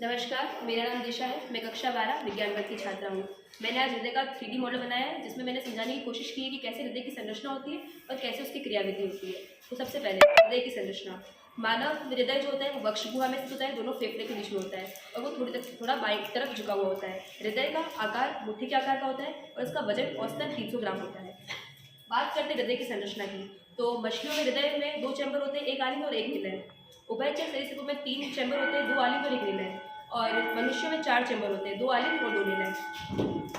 नमस्कार, मेरा नाम दिशा है। मैं कक्षा 12 विज्ञान वर्ग की छात्रा हूँ। मैंने आज हृदय का 3D मॉडल बनाया है, जिसमें मैंने समझाने की कोशिश की है कि कैसे हृदय की संरचना होती है और कैसे उसकी क्रियाविधि होती है। तो सबसे पहले हृदय की संरचना। मानव हृदय जो होता है वो वक्ष गुहा में स्थित होता है, दोनों फेफड़े के बीच में होता है और वो थोड़ा बाईं तरफ झुका हुआ होता है। हृदय का आकार मुट्ठी के आकार का होता है और इसका वजन औसतन 300 ग्राम होता है। बात करते हैं हृदय की संरचना की, तो मछलियों में हृदय में 2 चैम्बर होते हैं, एक आलिंद और एक निलय। उभयचर सरीसृपों में 3 चैम्बर होते हैं, 2 आलिंद और एक निलय। और मनुष्यों में 4 चैम्बर होते हैं, 2 आलिंद और 2 निलय।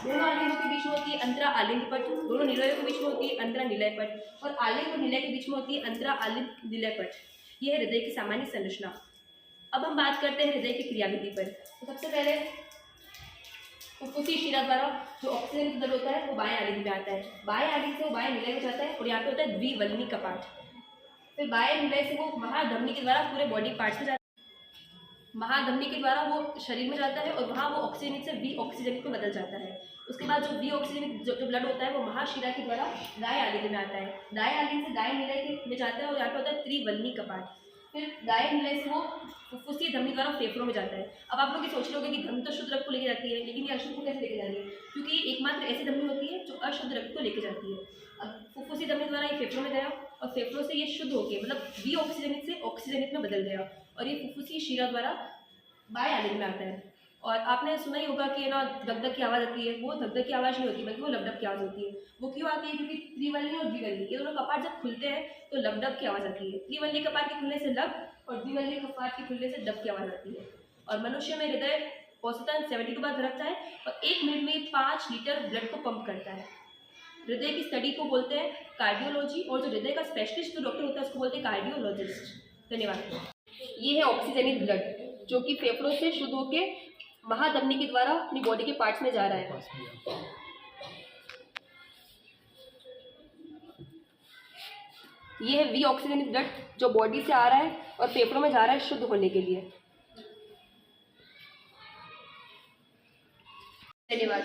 दोनों आलिंदों के बीच में होती है अंतरा आलिंद पट, दोनों निलयों के बीच में होती है अंतरा निलय पट, और आलिंद और निलय के बीच में होती है अंतरा आलिंद निलय पट। यह है हृदय की सामान्य संरचना। अब हम बात करते हैं हृदय की क्रियाविधि पर। तो सबसे पहले फुफ्फुसी शिरा द्वारा जो ऑक्सीजन दर होता है वो बाएं आलिंद में आता है, बाएं आलिंद से वो बाएं निलय में जाता है और यहाँ पे होता है द्विवल्मी कपाट। फिर बाएं निलय से वो महाधमनी के द्वारा पूरे बॉडी पार्ट्स में जाता है, महाधमनी के द्वारा वो शरीर में जाता है और वहाँ वो ऑक्सीजनित से वी ऑक्सीजनित में बदल जाता है। उसके बाद जो वी ऑक्सीजनित जो ब्लड होता है वो महाशिरा के द्वारा दाएं आलिंद में आता है, दाएं आलिंद से दाएं निलय में जाता है और यहाँ पे होता है त्रिवल्मी कपाट। फिर दाएं निलय से वो फुफ्फुसी धमनी द्वारा फेफड़ों में जाता है। अब आप लोग ये सोच रहे होंगे कि धमनी तो शुद्ध रक्त को लेके जाती है, लेकिन ये अशुद्ध को कैसे लेके जा रही है? क्योंकि ये एकमात्र ऐसी धमनी होती है जो अशुद्ध रक्त को लेके जाती है। अब फुफ्फुसी धमनी द्वारा ये फेफड़ों में गया और फेफड़ों से ये शुद्ध होकर मतलब वी ऑक्सीजनित से ऑक्सीजनित में बदल गया और ये फुफ्फुसी शिरा द्वारा बाएं आलिंद में आता है। और आपने सुना ही होगा कि ना धक-धक की आवाज़ आती है, वो धक-धक की आवाज़ नहीं होती बल्कि वो लप-डप की आवाज़ होती है। वो क्यों आती है? क्योंकि त्रिवल्ली और द्विवल्ली ये दोनों कपाट जब खुलते हैं तो लप-डप की आवाज़ आती है। त्रिवल्ली कपाट के खुलने से लप और द्विवल्ली कपाट के खुलने से डप की आवाज़ आती है। और मनुष्य में हृदय औसतन 72 बार धड़कता है और 1 मिनट में 5 लीटर ब्लड को पंप करता है। हृदय की स्टडी को बोलते हैं कार्डियोलॉजी और जो हृदय का स्पेशलिस्ट जो डॉक्टर होता है उसको बोलते हैं कार्डियोलॉजिस्ट। धन्यवाद। ये है ऑक्सीजनित ब्लड जो कि फेफड़ों से शुद्ध होकर महाधमनी के द्वारा अपनी बॉडी के पार्ट्स में जा रहा है। ये है वी ऑक्सीजनित ब्लड जो बॉडी से आ रहा है और फेफड़ों में जा रहा है शुद्ध होने के लिए। धन्यवाद।